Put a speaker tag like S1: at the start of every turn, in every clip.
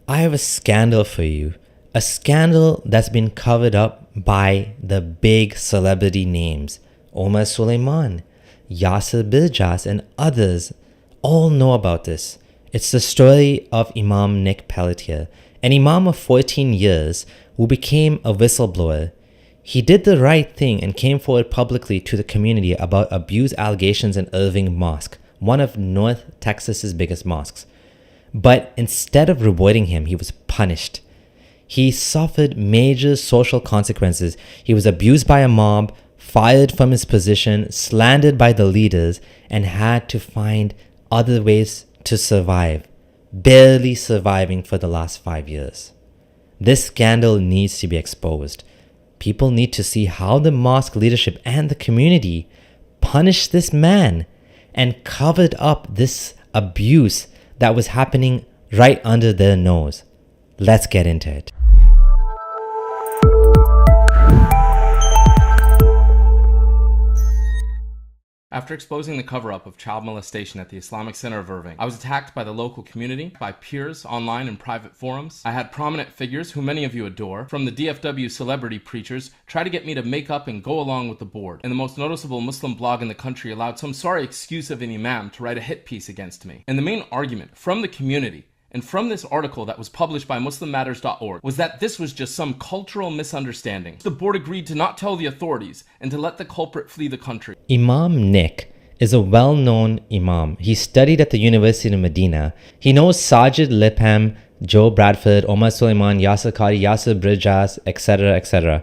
S1: I have a scandal for you. A scandal that's been covered up by the big celebrity names. Omar Suleiman, Yasser Birjas, and others all know about this. It's the story of Imam Nick Pelletier, an imam of 14 years who became a whistleblower. He did the right thing and came forward publicly to the community about abuse allegations in Irving Mosque, one of North Texas's biggest mosques. But instead of rewarding him, he was punished. He suffered major social consequences. He was abused by a mob, fired from his position, slandered by the leaders, and had to find other ways to survive, barely surviving for the last 5 years. This scandal needs to be exposed. People need to see how the mosque leadership and the community punished this man and covered up this abuse that was happening right under their nose. Let's get into it.
S2: After exposing the cover-up of child molestation at the Islamic Center of Irving, I was attacked by the local community, by peers, online and private forums. I had prominent figures, who many of you adore, from the DFW celebrity preachers, try to get me to make up and go along with the board. And the most noticeable Muslim blog in the country allowed some sorry excuse of an imam to write a hit piece against me. And the main argument from the community and from this article that was published by MuslimMatters.org was that this was just some cultural misunderstanding. The board agreed to not tell the authorities and to let the culprit flee the country.
S1: Imam Nick is a well-known imam. He studied at the University of Medina. He knows Sajid Lipham, Joe Bradford, Omar Suleiman, Yasser Qadi, Yasser Birjas, etc., etc.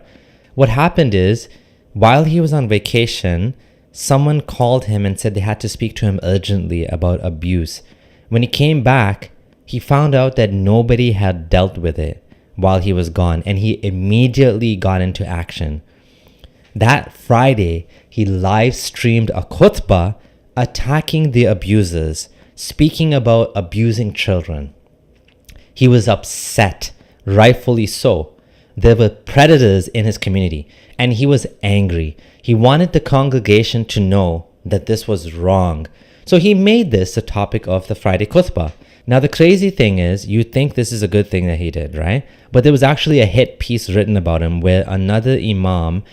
S1: What happened is, while he was on vacation, someone called him and said they had to speak to him urgently about abuse. When he came back, he found out that nobody had dealt with it while he was gone, and he immediately got into action. That Friday, he live streamed a khutbah attacking the abusers, speaking about abusing children. He was upset, rightfully so. There were predators in his community, and he was angry. He wanted the congregation to know that this was wrong. So he made this the topic of the Friday khutbah. Now, the crazy thing is, you think this is a good thing that he did, right? But there was actually a hit piece written about him where another imam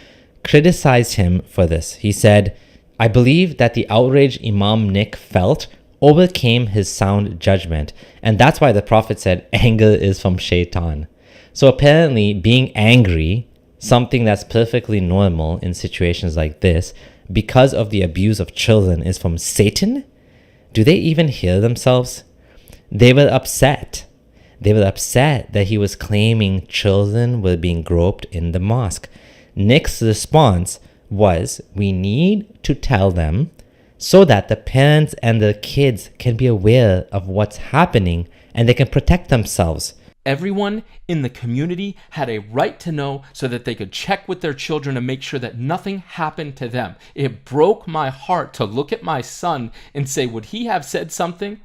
S1: criticized him for this. He said, "I believe that the outrage Imam Nick felt overcame his sound judgment. And that's why the Prophet said, anger is from shaitan." So apparently being angry, something that's perfectly normal in situations like this, because of the abuse of children, is from Satan? Do they even hear themselves? They were upset. They were upset that he was claiming children were being groped in the mosque. Nick's response was, we need to tell them so that the parents and the kids can be aware of what's happening and they can protect themselves.
S2: Everyone in the community had a right to know so that they could check with their children to make sure that nothing happened to them. It broke my heart to look at my son and say, would he have said something?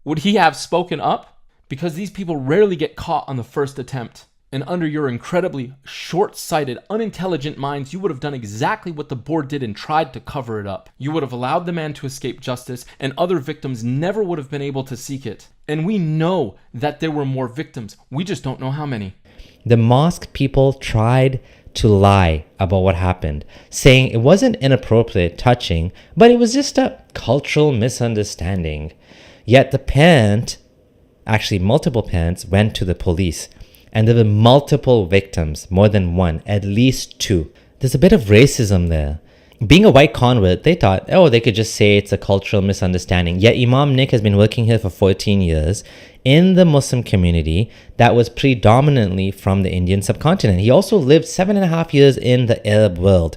S2: Would he have spoken up? Because these people rarely get caught on the first attempt. And under your incredibly short-sighted, unintelligent minds, you would have done exactly what the board did and tried to cover it up. You would have allowed the man to escape justice, and other victims never would have been able to seek it. And we know that there were more victims. We just don't know how many.
S1: The mosque people tried to lie about what happened, saying it wasn't inappropriate touching, but it was just a cultural misunderstanding. Yet the parent, actually multiple parents, went to the police. And there were multiple victims, more than one, at least two. There's a bit of racism there. Being a white convert, they thought, they could just say it's a cultural misunderstanding. Yet Imam Nick has been working here for 14 years in the Muslim community that was predominantly from the Indian subcontinent. He also lived 7.5 years in the Arab world.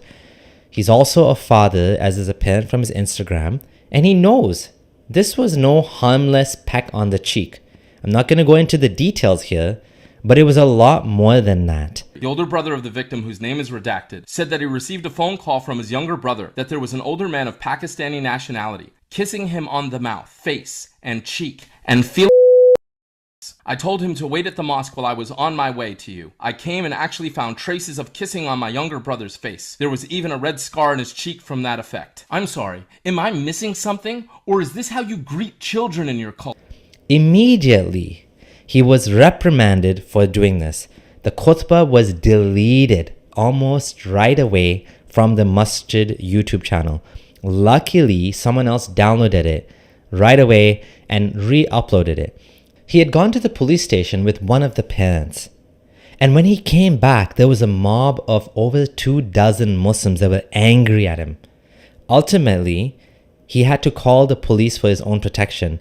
S1: He's also a father, as is apparent from his Instagram, and he knows this was no harmless peck on the cheek. I'm not going to go into the details here, but it was a lot more than that.
S2: The older brother of the victim, whose name is redacted, said that he received a phone call from his younger brother that there was an older man of Pakistani nationality kissing him on the mouth, face, and cheek, and feeling. I told him to wait at the mosque while I was on my way to you. I came and actually found traces of kissing on my younger brother's face. There was even a red scar on his cheek from that effect. I'm sorry, am I missing something? Or is this how you greet children in your culture?
S1: Immediately, He was reprimanded for doing this. The khutbah was deleted almost right away from the Masjid YouTube channel. Luckily, someone else downloaded it right away and re-uploaded it. He had gone to the police station with one of the parents. And when he came back, there was a mob of over 24 Muslims that were angry at him. Ultimately, he had to call the police for his own protection.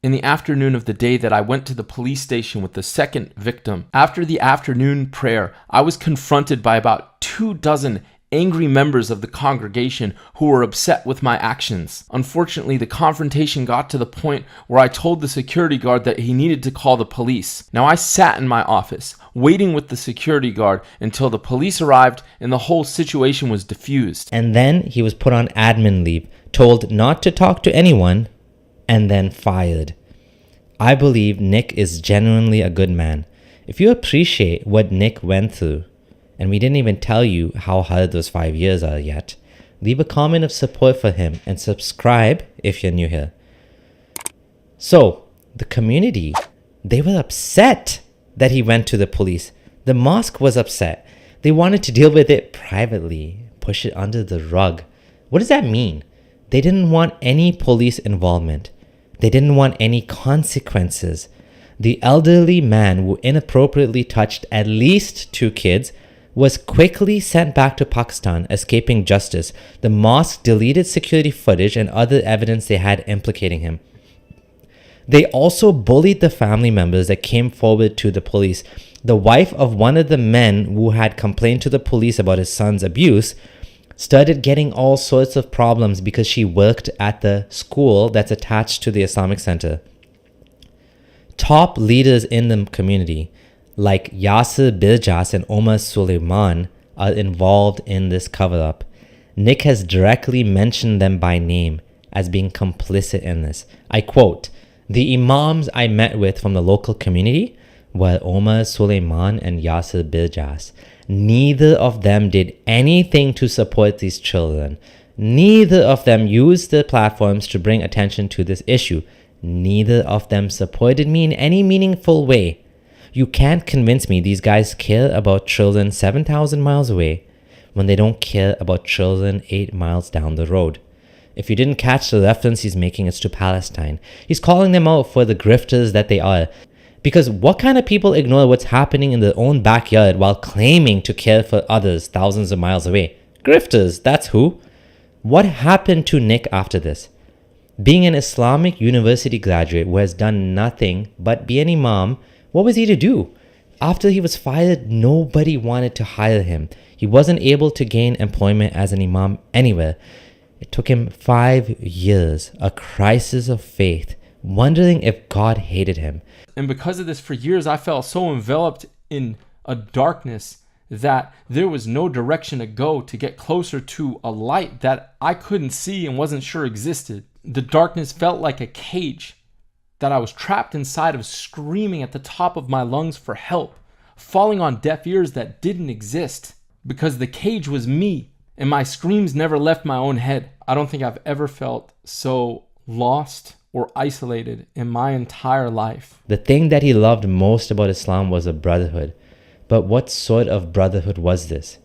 S2: In the afternoon of the day that I went to the police station with the second victim, after the afternoon prayer, I was confronted by about 24 angry members of the congregation who were upset with my actions. Unfortunately, the confrontation got to the point where I told the security guard that he needed to call the police. Now, I sat in my office, waiting with the security guard until the police arrived and the whole situation was diffused.
S1: And then he was put on admin leave, told not to talk to anyone, and then fired. I believe Nick is genuinely a good man. If you appreciate what Nick went through, and we didn't even tell you how hard those 5 years are yet, leave a comment of support for him and subscribe if you're new here. So, the community, they were upset that he went to the police. The mosque was upset. They wanted to deal with it privately, push it under the rug. What does that mean? They didn't want any police involvement. They didn't want any consequences. The elderly man who inappropriately touched at least 2 kids was quickly sent back to Pakistan, escaping justice. The mosque deleted security footage and other evidence they had implicating him. They also bullied the family members that came forward to the police. The wife of one of the men who had complained to the police about his son's abuse started getting all sorts of problems because she worked at the school that's attached to the Islamic Center. Top leaders in the community, like Yasser Birjas and Omar Suleiman, are involved in this cover-up. Nick has directly mentioned them by name as being complicit in this. I quote, "The imams I met with from the local community were Omar Suleiman and Yasser Birjas. Neither of them did anything to support these children. Neither of them used their platforms to bring attention to this issue. Neither of them supported me in any meaningful way. You can't convince me these guys care about children 7,000 miles away when they don't care about children 8 miles down the road." If you didn't catch the reference he's making, it's to Palestine. He's calling them out for the grifters that they are. Because what kind of people ignore what's happening in their own backyard while claiming to care for others thousands of miles away? Grifters, that's who. What happened to Nick after this? Being an Islamic university graduate who has done nothing but be an imam, what was he to do? After he was fired, nobody wanted to hire him. He wasn't able to gain employment as an imam anywhere. It took him 5 years, a crisis of faith, wondering if God hated him.
S2: And because of this, for years, I felt so enveloped in a darkness that there was no direction to go to get closer to a light that I couldn't see and wasn't sure existed. The darkness felt like a cage that I was trapped inside of, screaming at the top of my lungs for help, falling on deaf ears that didn't exist because the cage was me and my screams never left my own head. I don't think I've ever felt so lost or isolated in my entire life.
S1: The thing that he loved most about Islam was a brotherhood. But what sort of brotherhood was this?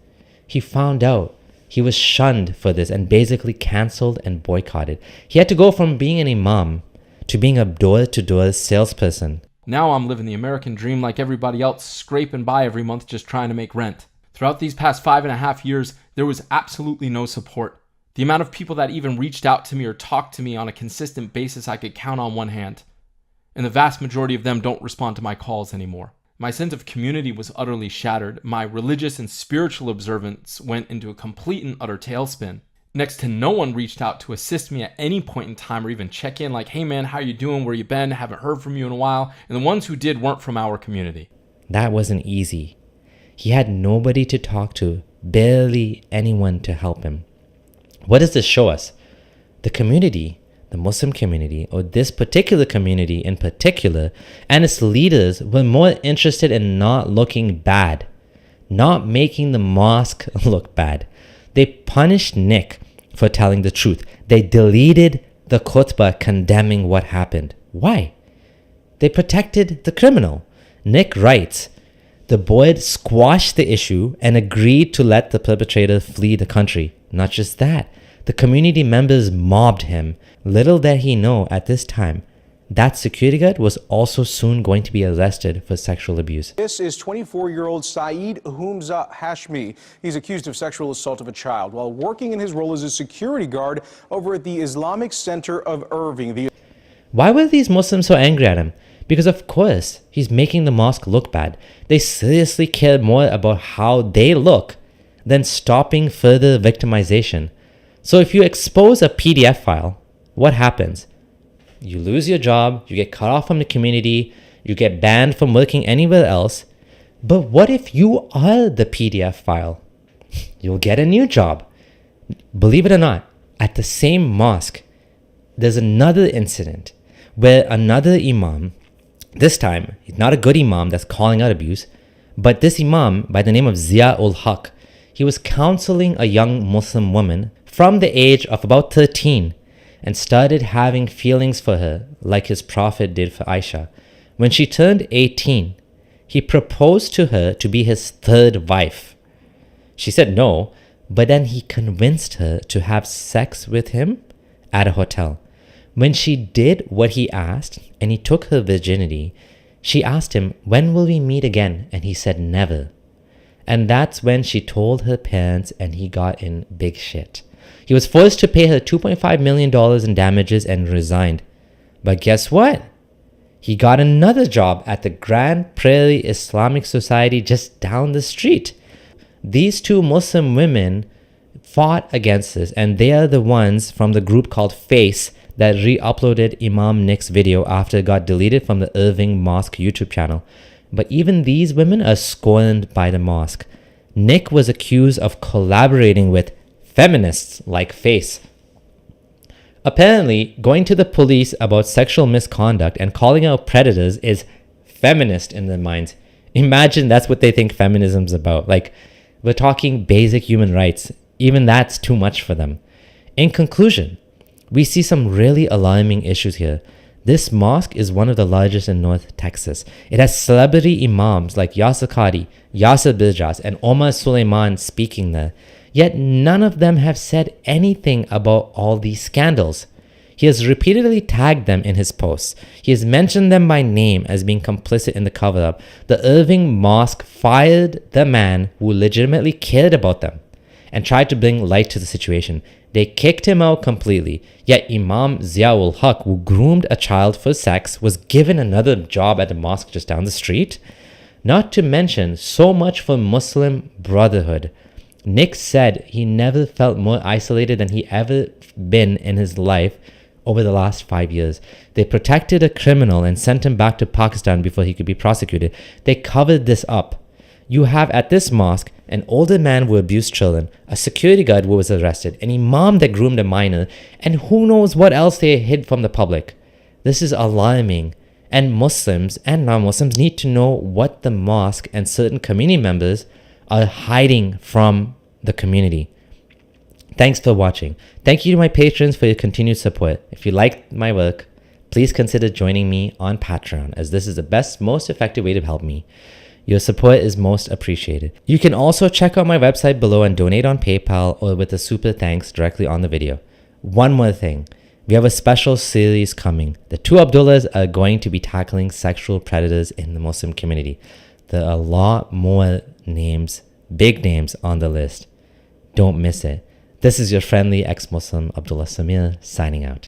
S1: He found out. He was shunned for this and basically cancelled and boycotted. He had to go from being an imam to being a door-to-door salesperson.
S2: Now I'm living the American dream like everybody else, scraping by every month just trying to make rent. Throughout these past 5.5 years, there was absolutely no support. The amount of people that even reached out to me or talked to me on a consistent basis I could count on one hand. And the vast majority of them don't respond to my calls anymore. My sense of community was utterly shattered. My religious and spiritual observance went into a complete and utter tailspin. Next to no one reached out to assist me at any point in time or even check in like, "Hey man, how you doing? Where you been? Haven't heard from you in a while." And the ones who did weren't from our community.
S1: That wasn't easy. He had nobody to talk to, barely anyone to help him. What does this show us? The community, the Muslim community, or this particular community in particular, and its leaders were more interested in not looking bad, not making the mosque look bad. They punished Nick for telling the truth. They deleted the khutbah condemning what happened. Why? They protected the criminal. Nick writes, the board squashed the issue and agreed to let the perpetrator flee the country. Not just that, the community members mobbed him. Little did he know at this time, that security guard was also soon going to be arrested for sexual abuse.
S3: This is 24-year-old Saeed Humza Hashmi. He's accused of sexual assault of a child while working in his role as a security guard over at the Islamic Center of Irving.
S1: Why were these Muslims so angry at him? Because of course, he's making the mosque look bad. They seriously care more about how they look than stopping further victimization. So if you expose a PDF file, what happens? You lose your job, you get cut off from the community, you get banned from working anywhere else. But what if you are the PDF file? You'll get a new job. Believe it or not, at the same mosque, there's another incident where another imam, this time, he's not a good imam that's calling out abuse, but this imam by the name of Zia ul Haq, he was counseling a young Muslim woman from the age of about 13 and started having feelings for her like his prophet did for Aisha. When she turned 18, he proposed to her to be his third wife. She said no, but then he convinced her to have sex with him at a hotel. When she did what he asked and he took her virginity, she asked him, when will we meet again? And he said, never. And that's when she told her parents and he got in big shit. He was forced to pay her $2.5 million in damages and resigned. But guess what? He got another job at the Grand Prairie Islamic Society just down the street. These two Muslim women fought against this, and they are the ones from the group called Face that re-uploaded Imam Nick's video after it got deleted from the Irving Mosque YouTube channel. But even these women are scorned by the mosque. Nick was accused of collaborating with feminists like Face. Apparently, going to the police about sexual misconduct and calling out predators is feminist in their minds. Imagine that's what they think feminism's about. Like, we're talking basic human rights. Even that's too much for them. In conclusion, we see some really alarming issues here. This mosque is one of the largest in North Texas. It has celebrity imams like Yasir Qadhi, Yasir Birjas, and Omar Suleiman speaking there. Yet none of them have said anything about all these scandals. He has repeatedly tagged them in his posts. He has mentioned them by name as being complicit in the cover-up. The Irving Mosque fired the man who legitimately cared about them and tried to bring light to the situation. They kicked him out completely. Yet Imam Ziaul Haq, who groomed a child for sex, was given another job at the mosque just down the street. Not to mention, so much for Muslim brotherhood. Nick said he never felt more isolated than he ever been in his life over the last 5 years. They protected a criminal and sent him back to Pakistan before he could be prosecuted. They covered this up. You have at this mosque an older man who abused children, a security guard who was arrested, an imam that groomed a minor, and who knows what else they hid from the public. This is alarming, and Muslims and non-Muslims need to know what the mosque and certain community members are hiding from the community. Thanks for watching. Thank you to my patrons for your continued support. If you like my work, please consider joining me on Patreon, as this is the best, most effective way to help me. Your support is most appreciated. You can also check out my website below and donate on PayPal or with a super thanks directly on the video. One more thing. We have a special series coming. The two Abdullahs are going to be tackling sexual predators in the Muslim community. There are a lot more names, big names on the list. Don't miss it. This is your friendly ex-Muslim Abdullah Samir signing out.